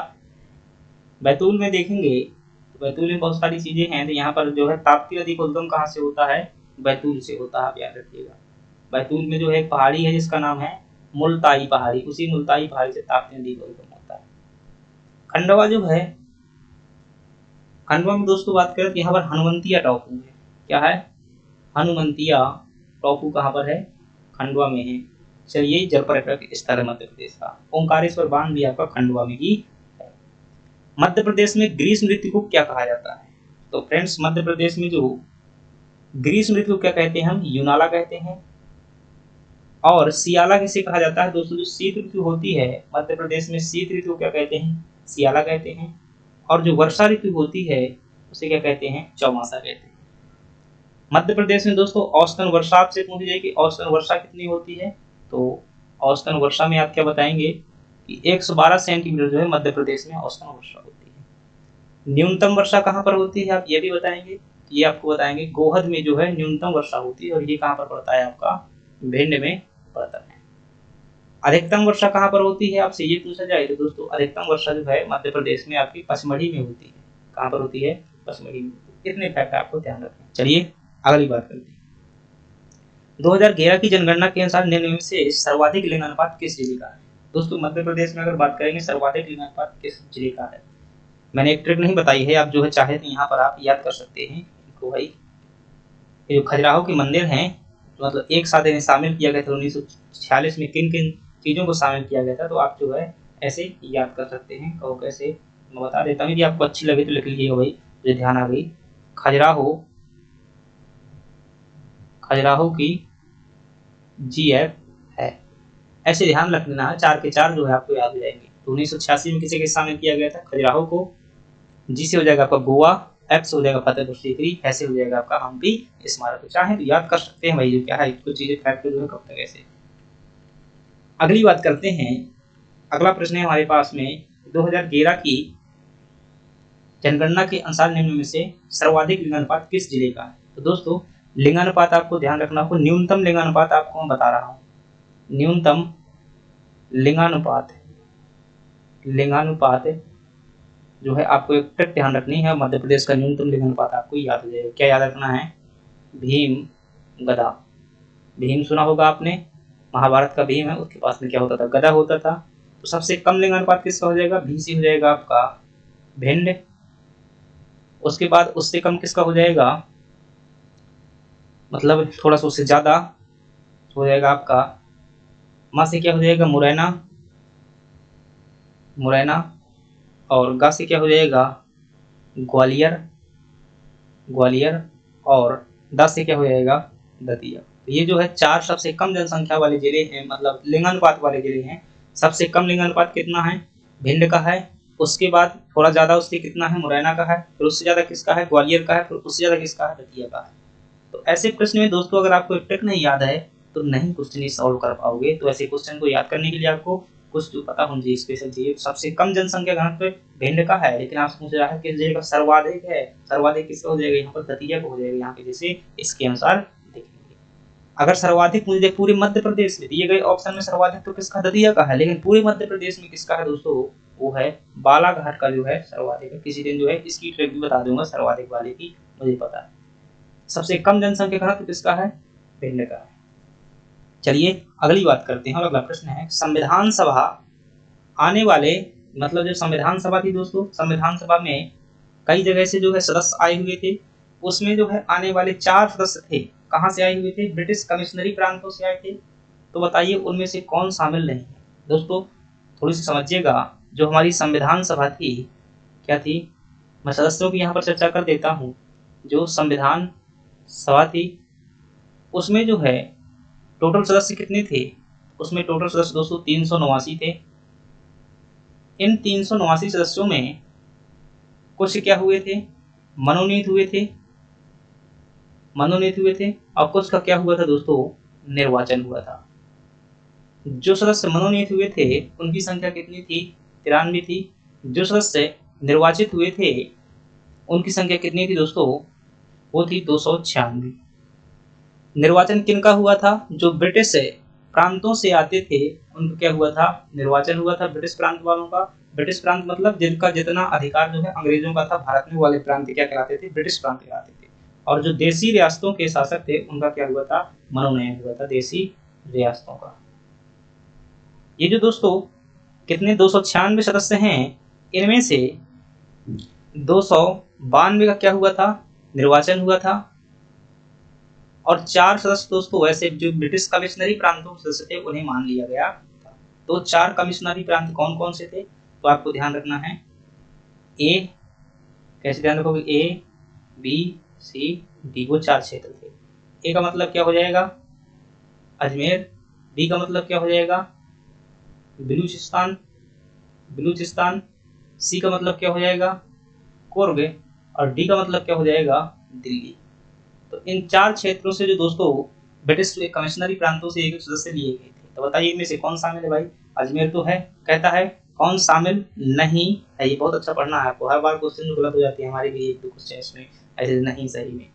Speaker 1: बैतूल में देखेंगे तो बैतूल में बहुत सारी चीजें हैं। तो यहाँ पर जो है ताप्ती नदी का उद्गम कहाँ से होता है? बैतूल से होता है, आप याद रखिएगा। बैतूल में जो है एक पहाड़ी है जिसका नाम है मुल्ताई पहाड़ी, उसी मुल्ताई पहाड़ी से ताप्ती नदी का उद्गम होता है। खंडवा जो है, खंडवा में दोस्तों बात करें तो यहाँ पर हनुमंतिया टापू है। क्या है? हनुमंतिया टापू कहाँ पर है? खंडवा में है। चलिए जल पर्यटक स्थल है मध्य प्रदेश का। ओंकारेश्वर बांध भी आपका खंडवा में ही है। मध्य प्रदेश में ग्रीष्म ऋतु को क्या कहा जाता है? तो फ्रेंड्स मध्य प्रदेश में जो ग्रीष्म ऋतु को क्या कहते हैं? हम यूनाला कहते हैं। और सियाला किसे कहा जाता है? दोस्तों जो शीत ऋतु होती है मध्य प्रदेश में, शीत ऋतु को क्या कहते हैं? सियाला कहते हैं। और जो वर्षा ऋतु होती है उसे क्या कहते हैं? चौमासा कहते हैं। मध्य प्रदेश में दोस्तों औसतन वर्षा आपसे पूछी जाएगी, औसतन वर्षा कितनी होती है? तो औसतन वर्षा में आप क्या बताएंगे कि 112 सेंटीमीटर जो है मध्य प्रदेश में औसतन वर्षा होती है। न्यूनतम वर्षा कहाँ पर होती है आप ये भी बताएंगे? ये आपको बताएंगे गोहद में जो है न्यूनतम वर्षा होती है। और ये कहाँ पर पड़ता है? आपका भिंड में पड़ता है। अधिकतम वर्षा कहाँ पर होती है आपसे ये पूछा जाए तो दोस्तों अधिकतम वर्षा जो है मध्य प्रदेश में आपकी पचमढ़ी में होती है। कहाँ पर होती है? पचमढ़ी में। इतने फैक्ट आपको ध्यान रखना। चलिए अगली बात करते हैं। 2011 की जनगणना के अनुसार निम्न में से सर्वाधिक लिंगानुपात किस जिले का है? दोस्तों मध्य प्रदेश में अगर बात करेंगे सर्वाधिक लिंगानुपात किस जिले का है? मैंने एक ट्रिक नहीं बताई है, आप जो है चाहे तो यहाँ पर आप याद कर सकते हैं इनको भाई। ये जो खजुराहो के मंदिर हैं तो मतलब एक साथ इन्हें शामिल किया गया था 1946 में। किन किन चीज़ों को शामिल किया गया था तो आप जो है ऐसे याद कर सकते हैं। और कैसे मैं बता देता हूँ, यदि आपको अच्छी लगे तो लिख लीजिएगा भाई, मुझे ध्यान आ गई। खजुराहो की GF है, ऐसे ध्यान रख लेना है। 4 के 4 जो है आपको याद हो जाएंगे। तो 1986 में किसे शामिल किया गया था? खजुराहो को। जी से हो जाएगा आपका गोवा, F से हो जाएगा फतेहपुर सीकरी, ऐसे हो जाएगा आपका हम्पी स्मारक। तो चाहे तो याद कर सकते हैं भाई, जो क्या है कुछ चीजें फैक्ट जो है कब तक ऐसे। अगली बात करते हैं। अगला प्रश्न है हमारे पास में 2011 की जनगणना के अनुसार निम्न में से सर्वाधिक लिंगानुपात किस जिले का है? तो दोस्तों लिंगानुपात आपको ध्यान रखना होगा। न्यूनतम लिंगानुपात आपको मैं बता रहा हूँ। न्यूनतम लिंगानुपात लिंगानुपात जो है आपको एक ट्रिक ध्यान रखनी है, मध्य प्रदेश का न्यूनतम लिंगानुपात आपको याद हो जाएगा। क्या याद रखना है? भीम गदा। भीम सुना होगा आपने, महाभारत का भीम है, उसके पास में क्या होता था? गदा होता था। तो सबसे कम लिंगानुपात किसका हो जाएगा? बीसी हो जाएगा आपका भिंड। उसके बाद उससे कम किसका हो जाएगा? मतलब थोड़ा सा उससे ज्यादा हो जाएगा आपका माँ से क्या हो जाएगा? मुरैना। मुरैना। और गा से क्या हो जाएगा? ग्वालियर। ग्वालियर। और द से क्या हो जाएगा? दतिया। तो ये जो है 4 सबसे कम जनसंख्या वाले जिले हैं, मतलब लिंगानुपात वाले जिले हैं। सबसे कम लिंगानुपात कितना है? भिंड का है। उसके बाद थोड़ा ज्यादा उससे कितना है? मुरैना का है। फिर उससे ज्यादा किसका है? ग्वालियर का है। फिर उससे ज्यादा किसका है? दतिया का है। तो ऐसे प्रश्न में दोस्तों अगर आपको ट्रिक नहीं याद है तो नहीं क्वेश्चन ही सॉल्व कर पाओगे। तो ऐसे क्वेश्चन को याद करने के लिए आपको कुछ जो पता होना चाहिए, स्पेशल चाहिए। सबसे कम जनसंख्या घनत्व भिंड का है, लेकिन आपसे पूछ रहा है किस जिले का सर्वाधिक है? सर्वाधिक किसका हो जाएगा? यहाँ पर दतिया का हो जाएगा। यहाँ पे जैसे इसके अनुसार देखेंगे। अगर सर्वाधिक मुझे पूरे मध्य प्रदेश में दिए गए ऑप्शन में सर्वाधिक तो किसका? दतिया का है। लेकिन पूरे मध्य प्रदेश में किसका है दोस्तों? वो है बालाघाट का जो है सर्वाधिक है। किसी दिन जो है इसकी ट्रिक भी बता दूंगा सर्वाधिक वाले की, मुझे पता है। सबसे कम जनसंख्या घनत्व किसका है? भिंड का है। चलिए अगली बात करते हैं और अगला प्रश्न है, संविधान सभा आने वाले, मतलब जो संविधान सभा थी दोस्तों, संविधान सभा में कई जगह से जो है सदस्य आए हुए थे। उसमें जो है आने वाले 4 सदस्य थे, कहाँ से आए हुए थे? ब्रिटिश कमिश्नरी प्रांतों से आए थे। तो बताइए उनमें से कौन शामिल नहीं है? दोस्तों थोड़ी सी समझिएगा, जो हमारी संविधान सभा थी क्या थी? मैं सदस्यों की यहाँ पर चर्चा कर देता हूँ। जो संविधान सभा थी उसमें जो है टोटल सदस्य कितने थे? उसमें टोटल सदस्य दोस्तों 389 थे। इन 389 सदस्यों में कुछ क्या हुए थे? मनोनीत हुए थे। मनोनीत हुए थे। और कुछ का क्या हुआ था दोस्तों? निर्वाचन हुआ था। जो सदस्य मनोनीत हुए थे उनकी संख्या कितनी थी? 93 थी। जो सदस्य निर्वाचित हुए थे उनकी संख्या कितनी थी दोस्तों? वो थी 296। निर्वाचन किनका हुआ था? जो ब्रिटिश प्रांतों से आते थे उनका क्या हुआ था? निर्वाचन हुआ था ब्रिटिश प्रांत वालों का। ब्रिटिश प्रांत मतलब जिनका जितना अधिकार जो है अंग्रेजों का था, भारत में वाले प्रांत क्या कहलाते थे? ब्रिटिश प्रांत कहलाते थे। और जो देसी रियासतों के शासक थे उनका क्या हुआ था? मनोनयन हुआ था देसी रियासतों का। ये जो दोस्तों कितने 296 सदस्य हैं, इनमें से 292 का क्या हुआ था? निर्वाचन हुआ था। और 4 सदस्य दोस्तों ऐसे जो ब्रिटिश कमिश्नरी प्रांतों के सदस्य थे उन्हें मान लिया गया था। तो 4 कमिश्नरी प्रांत कौन कौन से थे? तो आपको ध्यान रखना है। ए, कैसे ध्यान रखोगे? ए बी सी डी, वो 4 क्षेत्र थे। ए का मतलब क्या हो जाएगा? अजमेर। बी का मतलब क्या हो जाएगा? बलूचिस्तान। बलूचिस्तान। सी का मतलब क्या हो जाएगा? कुर्ग। और डी का मतलब क्या हो जाएगा? दिल्ली। तो इन 4 क्षेत्रों से जो दोस्तों ब्रिटिश कमिश्नरी प्रांतों से एक सदस्य लिए गए थे। तो बताइए इनमें से कौन शामिल है भाई? अजमेर तो है, कहता है कौन शामिल नहीं है? ये बहुत अच्छा पढ़ना है आपको, हर बार क्वेश्चन गलत हो जाती है हमारे भी 1-2 क्वेश्चन इसमें ऐसे नहीं सही में।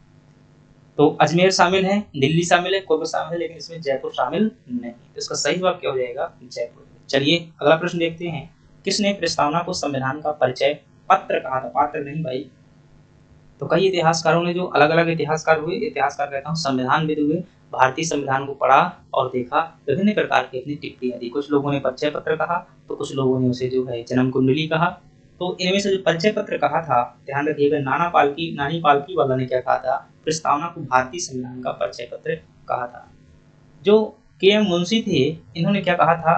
Speaker 1: तो अजमेर शामिल है, दिल्ली शामिल है, कुर्ग शामिल है, लेकिन इसमें जयपुर शामिल नहीं। तो इसका सही जवाब क्या हो जाएगा? जयपुर। चलिए अगला प्रश्न देखते हैं, किसने प्रस्तावना को संविधान का परिचय पत्र कहा था? पात्र नहीं भाई। तो कई इतिहासकारों ने, जो अलग अलग इतिहासकार हुए, इतिहासकार कहता हूँ संविधानविद हुए, भारतीय संविधान को पढ़ा और देखा, विभिन्न प्रकार की अपनी टिप्पणियां दी। कुछ लोगों ने परिचय पत्र कहा, तो कुछ लोगों ने उसे जो है जन्म कुंडली कहा। तो इनमें से जो परिचय पत्र कहा था, ध्यान रखिएगा, नानी पालकी वाला ने क्या कहा था? प्रस्तावना को भारतीय संविधान का परिचय पत्र कहा था। जो के.एम. मुंशी थे, इन्होंने क्या कहा था?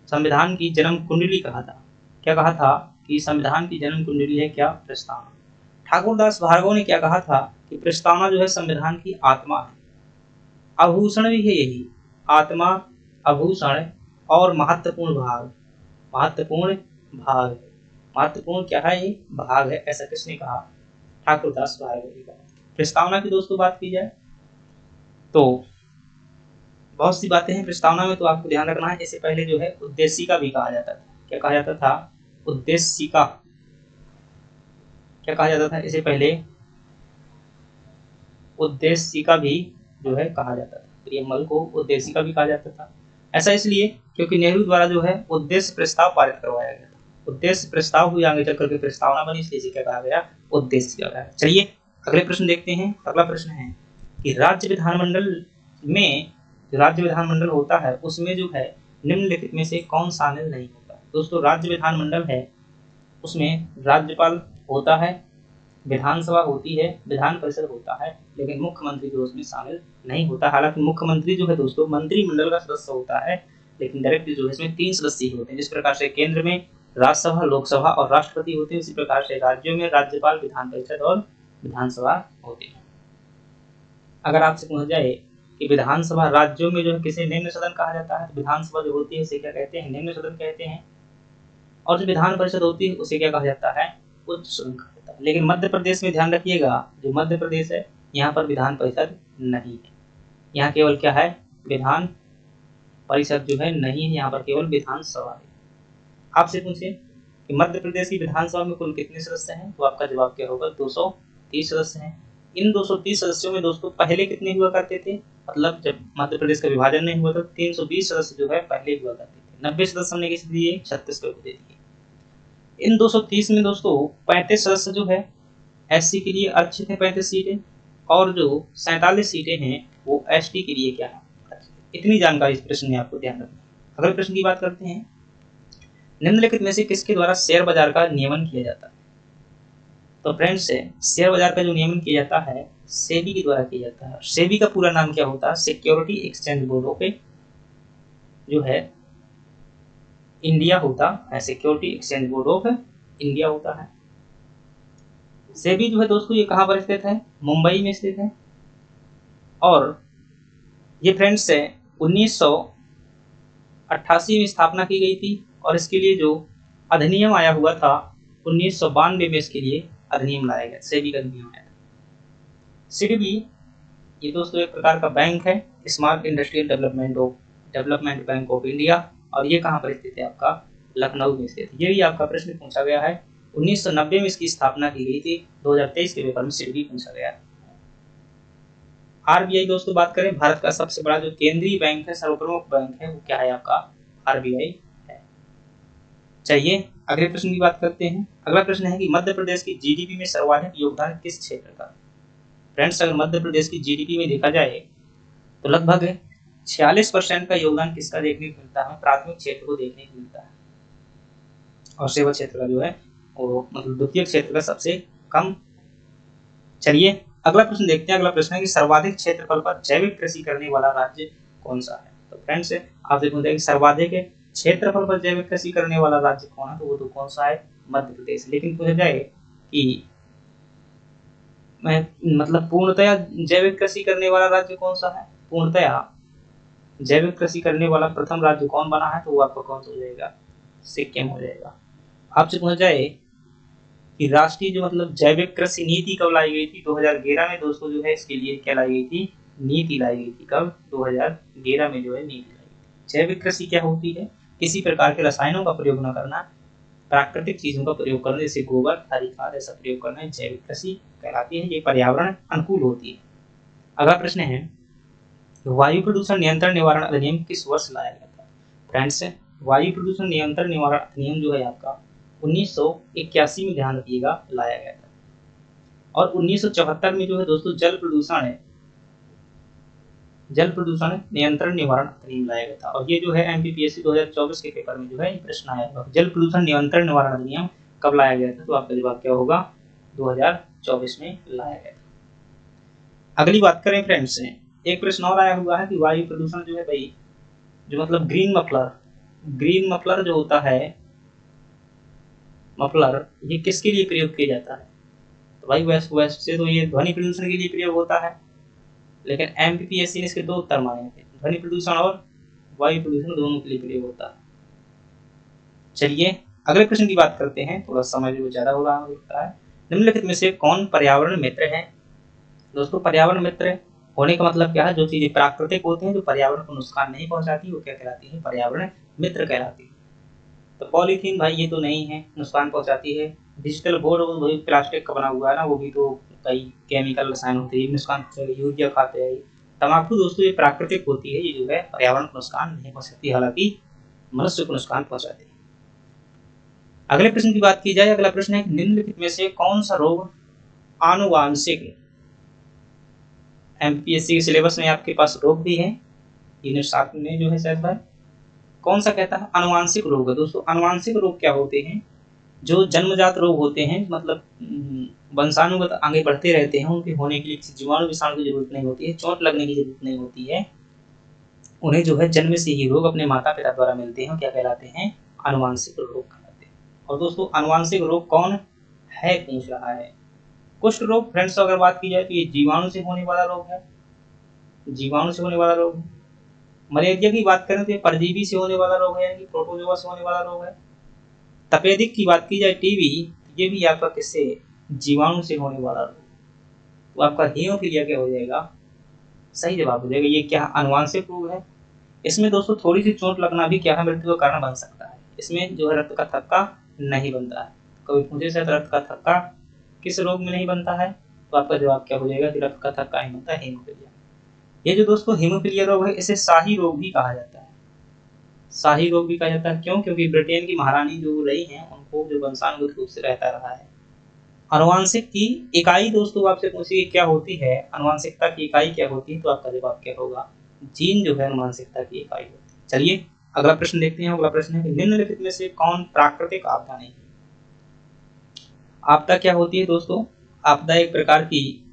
Speaker 1: संविधान की जन्म कुंडली कहा था। क्या कहा था? कि संविधान की जन्म कुंडली है क्या? प्रस्तावना। ठाकुरदास भार्गव ने क्या कहा था? कि प्रस्तावना जो है संविधान की आत्मा है, आभूषण भी है यही, आत्मा, आभूषण और महत्वपूर्ण भाग। महत्वपूर्ण भाग, महत्वपूर्ण क्या है? ये भाग है। ऐसा किसने कहा? ठाकुरदास भार्गव ने कहा। प्रस्तावना की दोस्तों बात की जाए तो बहुत सी बातें हैं प्रस्तावना में, तो आपको ध्यान रखना है। इससे पहले जो है उद्देशिका भी कहा जाता था। क्या कहा जाता था? उद्देशिका। क्या कहा जाता था? इससे पहले उद्देशिका भी जो है कहा जाता था। प्रियम्बल को उद्देशिका भी कहा जाता था। ऐसा इसलिए क्योंकि नेहरू द्वारा जो है उद्देश्य प्रस्ताव पारित करवाया गया था। उद्देश्य प्रस्ताव हुई, आगे चल करके प्रस्तावना बनी, इसलिए इसे क्या कहा गया, उद्देश्य कहा गया। चलिए अगले प्रश्न देखते हैं। अगला प्रश्न है कि राज्य विधानमंडल में, जो राज्य विधानमंडल होता है उसमें जो है निम्नलिखित में से कौन शामिल नहीं होता। दोस्तों राज्य विधानमंडल है, उसमें राज्यपाल होता है, विधानसभा होती है, विधान परिषद होता है, लेकिन मुख्यमंत्री जो उसमें शामिल नहीं होता। हालांकि मुख्यमंत्री जो है दोस्तों मंत्रिमंडल का सदस्य होता है, लेकिन डायरेक्ट जो है इसमें 3 सदस्य ही होते हैं। जिस प्रकार से केंद्र में राज्यसभा, लोकसभा और राष्ट्रपति होते हैं, उसी प्रकार से राज्यों में राज्यपाल, विधान परिषद और विधानसभा होते हैं। अगर आपसे पूछा जाए कि विधानसभा राज्यों में जो है किसे निम्न सदन कहा जाता है, विधानसभा जो होती है उसे क्या कहते हैं, निम्न सदन कहते हैं। और जो विधान परिषद होती है उसे क्या कहा जाता है, उच्च सदन कहा जाता है। लेकिन मध्य प्रदेश में ध्यान रखिएगा, जो मध्य प्रदेश है यहाँ पर विधान परिषद नहीं है, यहाँ केवल क्या है, विधान परिषद जो है नहीं है, यहाँ पर केवल विधानसभा है। आपसे पूछे कि मध्य प्रदेश की विधानसभा में कुल कितने सदस्य हैं, तो आपका जवाब क्या होगा, 230 सदस्य हैं। इन 230 सदस्यों में दोस्तों पहले कितने हुआ करते थे, मतलब जब मध्य प्रदेश का विभाजन नहीं हुआ था 320 सदस्य जो है पहले हुआ करते थे। 90 सदस्य हमने किसे दिए, 36 को दे दिए। इन 230 में दोस्तों 35 सदस्य जो है एससी के लिए आरक्षित है 35 सीटें, और जो 47 सीटें हैं वो एसटी के लिए क्या है। इतनी जानकारी इस प्रश्न में आपको ध्यान रखना। अगले प्रश्न की बात करते हैं, निम्नलिखित में से किसके द्वारा शेयर बाजार का नियमन किया जाता है। तो फ्रेंड्स शेयर बाजार का जो नियमन किया जाता है सेबी के द्वारा किया जाता है। सेबी का पूरा नाम क्या होता है, सिक्योरिटी एक्सचेंज बोर्ड ऑफ जो है इंडिया होता है, security exchange board of India होता है। सेबी जो है दोस्तों ये कहाँ पर स्थित है, मुंबई में स्थित है। और ये फ्रेंड्स से 1988 में स्थापना की गई थी, और इसके लिए जो अधिनियम आया हुआ था 1992 में इसके लिए अधिनियम लाया गया, सेबी का अधिनियम आया था। सिडबी ये दोस्तों एक प्रकार का बैंक है, small industrial development bank of India, और ये कहाँ पर स्थित है, आपका लखनऊ में स्थित है। ये भी आपका प्रश्न पूछा गया है, 1990 में इसकी स्थापना की गई थी, 2023 के पेपर में सिडबी पूछा गया। आरबीआई दोस्तों बात करें, भारत का सबसे बड़ा जो केंद्रीय बैंक है, सर्वप्रमुख बैंक है, वो क्या है आपका, आरबीआई है। चलिए अगले प्रश्न की बात करते हैं। अगला प्रश्न है कि मध्य प्रदेश की जीडीपी में सर्वाधिक योगदान किस क्षेत्र का। फ्रेंड्स अगर मध्य प्रदेश की जीडीपी में देखा जाए तो लगभग 46% का योगदान किसका देखने को मिलता है, प्राथमिक क्षेत्र को देखने को मिलता है, और सेवा क्षेत्र का जो है वो मतलब द्वितीय क्षेत्र का सबसे कम। चलिए अगला प्रश्न देखते हैं। अगला प्रश्न है कि सर्वाधिक क्षेत्रफल पर जैविक कृषि करने वाला राज्य कौन सा है। तो फ्रेंड्स आपसे पूछते हैं कि सर्वाधिक क्षेत्रफल पर जैविक कृषि करने वाला राज्य कौन है, तो वो तो कौन सा है, मध्य प्रदेश। लेकिन पूछा जाए कि मैं मतलब पूर्णतया जैविक कृषि करने वाला राज्य कौन सा है, पूर्णतया जैविक कृषि करने वाला प्रथम राज्य कौन बना है, तो वो आपका कौन सा हो जाएगा, सिक्किम हो जाएगा। आपसे पूछा जाए कि राष्ट्रीय जो मतलब जैविक कृषि नीति कब लाई गई थी, 2011 में दोस्तों जो है इसके लिए क्या लाई गई थी, नीति लाई गई थी। कब, 2011 में जो है नीति लाई गई। जैविक कृषि क्या होती है, किसी प्रकार के रसायनों का प्रयोग न करना, प्राकृतिक चीजों का प्रयोग करना, जैसे गोबर, हरी खाद ऐसा प्रयोग करना जैविक कृषि कहलाती है। ये पर्यावरण अनुकूल होती है। अगला प्रश्न है वायु प्रदूषण नियंत्रण निवारण अधिनियम किस वर्ष लाया गया था। फ्रेंड्स वायु प्रदूषण नियंत्रण निवारण अधिनियम जो है आपका 1981 में ध्यान रखिएगा लाया गया था, और 1974 में जो है दोस्तों जल प्रदूषण नियंत्रण निवारण अधिनियम लाया गया था। और ये जो है एमपीपीएससी 2024 के पेपर में जो है प्रश्न आया था, जल प्रदूषण नियंत्रण निवारण अधिनियम कब लाया गया था, तो आपका जवाब क्या होगा, 2024 में लाया गया था। अगली बात करें फ्रेंड्स, एक प्रश्न और आया हुआ है कि वायु प्रदूषण जो है भाई, जो मतलब ग्रीन मफलर जो होता है, मफलर ये किसके लिए प्रयोग किया जाता है, तो भाई वैसे तो ये ध्वनि प्रदूषण के लिए प्रयोग होता है, लेकिन एमपीपीएससी ने इसके 2 उत्तर मांगे थे, ध्वनि प्रदूषण और वायु प्रदूषण दोनों के लिए प्रयोग होता है। चलिए अगले प्रश्न की बात करते हैं, थोड़ा समय जो ज्यादा हो रहा होता है। निम्नलिखित में से कौन पर्यावरण मित्र है। दोस्तों पर्यावरण मित्र होने का मतलब क्या है, जो चीजें प्राकृतिक होती हैं, जो पर्यावरण को नुकसान नहीं पहुंचाती, वो क्या कहलाती है, पर्यावरण मित्र कहलाती है। तो पॉलीथीन भाई ये तो नहीं है, नुकसान पहुंचाती है। डिजिटल बोर्ड वो भी प्लास्टिक का बना हुआ है ना, वो भी तो कई केमिकल रसायन होते हैं, नुकसान पहुंचाएगी। यूरिया खाते हैं। तम्बाकू दोस्तों ये प्राकृतिक होती है, ये जो है पर्यावरण को नुकसान नहीं पहुंचाती, हालांकि मनुष्य को नुकसान पहुंचाती है। अगले प्रश्न की बात की जाए, अगला प्रश्न है निम्नलिखित में से कौन सा रोग आनुवांशिक। एमपीएससी के सिलेबस में आपके पास रोग भी है, यूनिट 7 में जो है शायद भाई, कौन सा कहता है आनुवांशिक रोग है। दोस्तों आनुवांशिक रोग क्या होते हैं, जो जन्मजात रोग होते हैं, मतलब वंशानुगत आगे बढ़ते रहते हैं, उनके होने के लिए किसी जीवाणु विषाणु की जरूरत नहीं होती है, चोट लगने की जरूरत नहीं होती है, उन्हें जो है जन्म से ही रोग अपने माता पिता द्वारा मिलते हैं, क्या कहलाते हैं, आनुवांशिक रोग कहलाते हैं। और दोस्तों आनुवांशिक रोग कौन है पूछ रहा है। कुष्ठ रोग फ्रेंड्स अगर बात की जाए तो ये जीवाणु से होने वाला रोग है, जीवाणु से होने वाला रोग है। मलेरिया की बात करें तो ये परजीवी से होने वाला रोग है, यानी प्रोटोजोआ से होने वाला रोग है। तपेदिक की बात की जाए टीबी, ये भी आपका किससे, जीवाणु से होने वाला रोग। तो आपका हीमोफीलिया क्या हो जाएगा, सही जवाब हो जाएगा। ये क्या आनुवांशिक रोग है। इसमें दोस्तों थोड़ी सी चोट लगना भी क्या है, मृत्यु का कारण बन सकता है। इसमें जो है रक्त का थक्का नहीं बनता है। कभी पूछे से रक्त का थक्का किस रोग में नहीं बनता है, तो आपका जवाब क्या हो जाएगा कि रक्त का थक्का नहीं बनता है, हीमोफीलिया। ये जो दोस्तों हीमोफीलिया रोग है, इसे शाही रोग भी कहा जाता है। शाही रोग भी कहा जाता है क्यों, क्योंकि ब्रिटेन की महारानी जो रही हैं उनको जो वंशानुगत रूप से रहता रहा है। आनुवांशिक की इकाई दोस्तों आपसे पूछिए क्या होती है, आनुवांशिकता की इकाई क्या होती है, तो आपका जवाब क्या होगा, जीन जो है आनुवांशिकता की इकाई होती है। चलिए अगला प्रश्न देखते हैं। अगला प्रश्न है कि निम्नलिखित में से कौन प्राकृतिक आपदा नहीं। आपदा क्या होती है दोस्तों, आपदा एक प्रकार की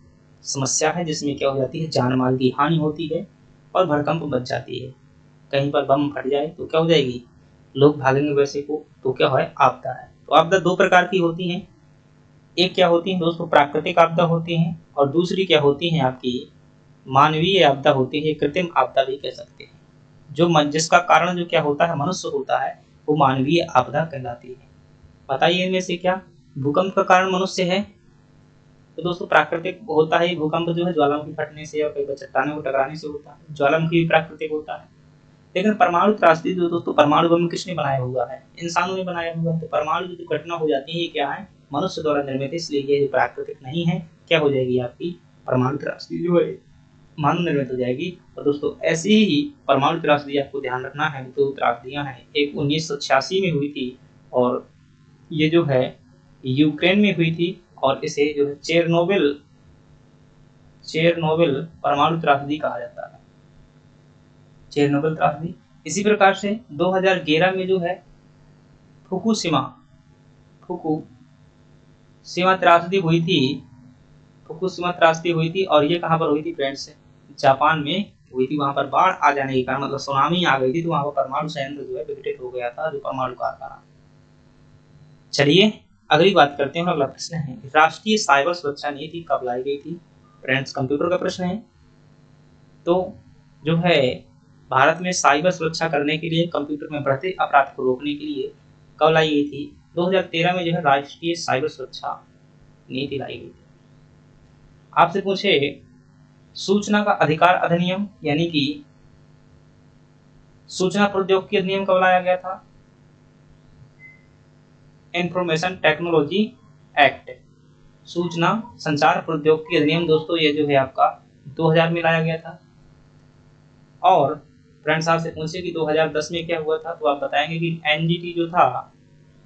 Speaker 1: समस्या है जिसमें क्या हो जाती है, जान माल की हानि होती है और भड़कंप मच जाती है। कहीं पर बम फट जाए तो क्या हो जाएगी, लोग भागेंगे वैसे को, तो क्या है, आपदा है। तो आपदा दो प्रकार की होती हैं, एक क्या होती है दोस्तों प्राकृतिक आपदा होती हैं, और दूसरी क्या होती है आपकी मानवीय आपदा होती है, कृत्रिम आपदा भी कह सकते हैं। जो जिसका कारण जो क्या होता है मनुष्य होता है, वो मानवीय आपदा कहलाती है। बताइए इनमें से क्या, भूकंप का कारण मनुष्य है, तो दोस्तों प्राकृतिक होता है भूकंप, जो है ज्वालामुखी फटने से और कई बार चट्टानों को टकराने से होता है, ज्वालामुखी भी प्राकृतिक होता है। लेकिन परमाणु त्रासदी जो दोस्तों, परमाणु बम किसने बनाया हुआ है, इंसानों ने बनाया हुआ है। तो परमाणु जो घटना हो जाती है ये क्या है, मनुष्य द्वारा निर्मित है, इसलिए ये प्राकृतिक नहीं है, क्या हो जाएगी आपकी परमाणु त्रासदी जो है मानव निर्मित हो जाएगी। और दोस्तों ऐसी ही परमाणु त्रासदी आपको ध्यान रखना है, दो त्रासदियां हैं, एक 1986 में हुई थी और ये जो है यूक्रेन में हुई थी, और इसे जो है चेरनोबिल चेरनोबिल परमाणु त्रासदी कहा जाता है, चेरनोबिल त्रासदी। इसी प्रकार से 2011 में जो है फुकुशिमा फुकुशिमा त्रासदी हुई थी, फुकुशिमा त्रासदी हुई थी, और ये कहाँ पर हुई थी फ्रेंड्स, जापान में हुई थी। वहां पर बाढ़ आ जाने के कारण, मतलब सुनामी आ गई थी, तो वहां पर परमाणु संयंत्र जो है विघटित हो गया था, जो परमाणु कारखाना। चलिए अगली बात करते हैं। अगला प्रश्न है राष्ट्रीय साइबर सुरक्षा नीति कब लाई गई थी। फ्रेंड्स कंप्यूटर का प्रश्न है। तो जो है भारत में साइबर सुरक्षा करने के लिए, कंप्यूटर में बढ़ते अपराध को रोकने के लिए कब लाई गई थी, 2013 में जो है राष्ट्रीय साइबर सुरक्षा नीति लाई गई थी। आपसे पूछे सूचना का अधिकार अधिनियम यानी कि सूचना प्रौद्योगिकी अधिनियम कब लाया गया था, इंफॉर्मेशन टेक्नोलॉजी एक्ट, सूचना संचार प्रौद्योगिकी अधिनियम दोस्तों, ये जो है आपका 2000 में लाया गया था। और फ्रेंड्स आपसे पूछे कि 2010 में क्या हुआ था, तो आप बताएंगे कि एनजीटी जो था,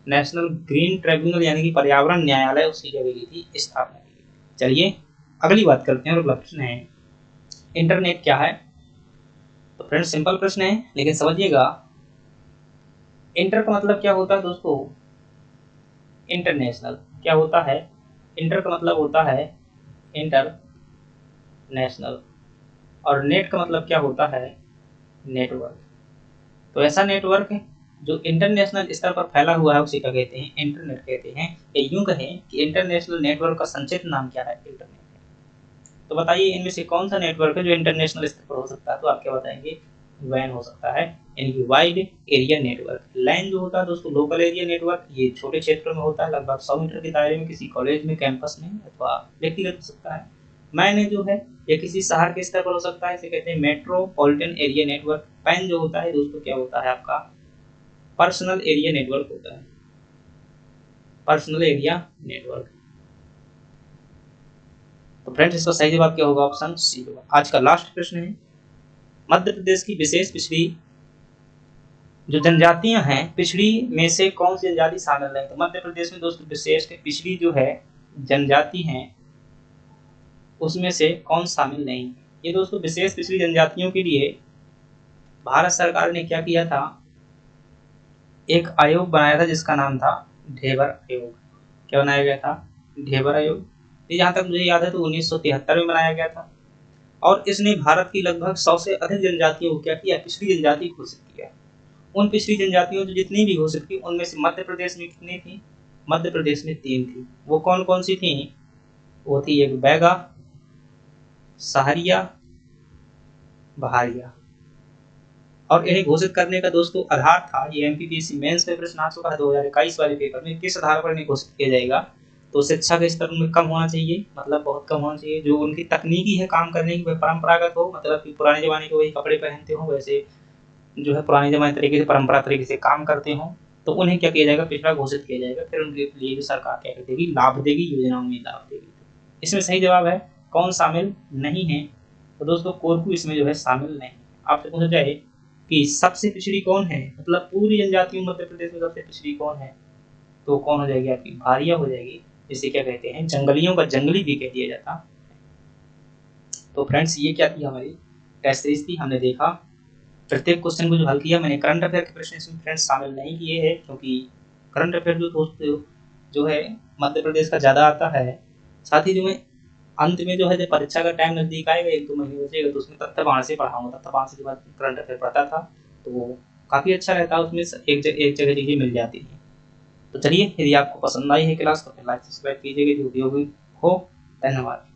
Speaker 1: नेशनल ग्रीन ट्रिब्यूनल यानी कि पर्यावरण न्यायालय, उसकी जगह की थी स्थापना की गई। चलिए अगली बात करते हैं। और अगला प्रश्न है इंटरनेट क्या है। तो फ्रेंड्स सिंपल प्रश्न है लेकिन समझिएगा, इंटर का मतलब क्या होता है दोस्तों, इंटरनेशनल क्या होता है, इंटर का मतलब होता है इंटरनेशनल, और नेट का मतलब क्या होता है, नेटवर्क। तो ऐसा नेटवर्क जो इंटरनेशनल स्तर पर फैला हुआ है उसे क्या कहते हैं, इंटरनेट कहते हैं। या यूं कहें कि इंटरनेशनल नेटवर्क का संक्षिप्त नाम क्या है, इंटरनेट। तो बताइए इनमें से कौन सा नेटवर्क है जो इंटरनेशनल स्तर पर हो सकता है, तो आप क्या बताएंगे, वैन हो सकता है, यानी कि वाइड एरिया नेटवर्क। लैन जो होता है दोस्तों लोकल एरिया नेटवर्क, ये छोटे क्षेत्रों में होता है, लगभग 100 मीटर के दायरे में, किसी कॉलेज में, कैंपस में, अथवा व्यक्तिगत हो सकता है। मैन जो है ये किसी शहर के स्तर पर हो सकता है, इसे कहते हैं मेट्रोपॉलिटन एरिया नेटवर्क। पैन जो होता है दोस्तों क्या होता है आपका, पर्सनल एरिया नेटवर्क होता है, पर्सनल एरिया नेटवर्क। तो फ्रेंड्स इसका सही जवाब क्या होगा, ऑप्शन सी होगा। आज का लास्ट प्रश्न है मध्य प्रदेश की विशेष पिछड़ी जो जनजातियां हैं पिछड़ी में से कौन सी जनजाति शामिल है? तो मध्य प्रदेश में दोस्तों विशेष पिछड़ी जो है जनजाति हैं उसमें से कौन शामिल नहीं? ये दोस्तों विशेष पिछड़ी जनजातियों के लिए भारत सरकार ने क्या किया था, एक आयोग बनाया था जिसका नाम था ढेबर आयोग। क्या बनाया गया था? ढेबर आयोग। ये जहाँ तक मुझे याद है तो 1973 में बनाया गया था और इसने भारत की लगभग 100 से अधिक जनजातियों को क्या किया, पिछड़ी जनजाति घोषित किया। उन पिछड़ी जनजातियों जो जितनी भी घोषित की उनमें से मध्य प्रदेश में कितनी थी? मध्य प्रदेश में 3 थी। वो कौन कौन सी थी? वो थी एक बैगा, सहारिया, बहारिया। और इन्हें घोषित करने का दोस्तों आधार था, ये एमपीपीएससी मेंस में प्रश्न आ चुका है 2021 वाले पेपर में, किस आधार पर इन्हें घोषित किया जाएगा? तो शिक्षा के स्तर में कम होना चाहिए, मतलब बहुत कम होना चाहिए। जो उनकी तकनीकी है काम करने की वह परंपरागत हो, मतलब कि पुराने जमाने के वही कपड़े पहनते हो, वैसे जो है पुराने जमाने तरीके से परंपरा तरीके से काम करते हो, तो उन्हें क्या किया जाएगा, पिछड़ा घोषित किया जाएगा। फिर उनके लिए भी सरकार क्या कर देगी, लाभ देगी, योजनाओं में लाभ देगी। इसमें सही जवाब है कौन शामिल नहीं है? तो दोस्तों कोरकू इसमें जो है शामिल नहीं। आपसे पूछा जाए कि सबसे पिछड़ी कौन है, मतलब पूरी जनजातियों मध्य प्रदेश में सबसे पिछड़ी कौन है, तो कौन हो जाएगी आपकी? भारिया हो जाएगी, जिसे क्या कहते हैं, जंगलियों का जंगली भी कह दिया जाता। तो फ्रेंड्स ये क्या थी, हमारी टेस्ट सीरीज थी। हमने देखा प्रत्येक क्वेश्चन को जो हल किया। मैंने करंट अफेयर के प्रश्न इसमें फ्रेंड्स शामिल नहीं किए हैं, क्योंकि करंट अफेयर जो दोस्तों जो है मध्य प्रदेश का ज़्यादा आता है। साथ ही जो मैं अंत में जो है जब परीक्षा का टाइम नजदीक आएगा, 1-2 महीने बचेगा, तो उसमें तत्वबाण से पढ़ाऊंगा। तत्वबाण से के बाद करंट अफेयर पढ़ता था तो वो काफ़ी अच्छा रहता है, उसमें एक जगह चीज़ें मिल जाती हैं। तो चलिए, यदि आपको पसंद आई है क्लास तो फिर लाइक सब्सक्राइब कीजिएगा जो भी हो। धन्यवाद।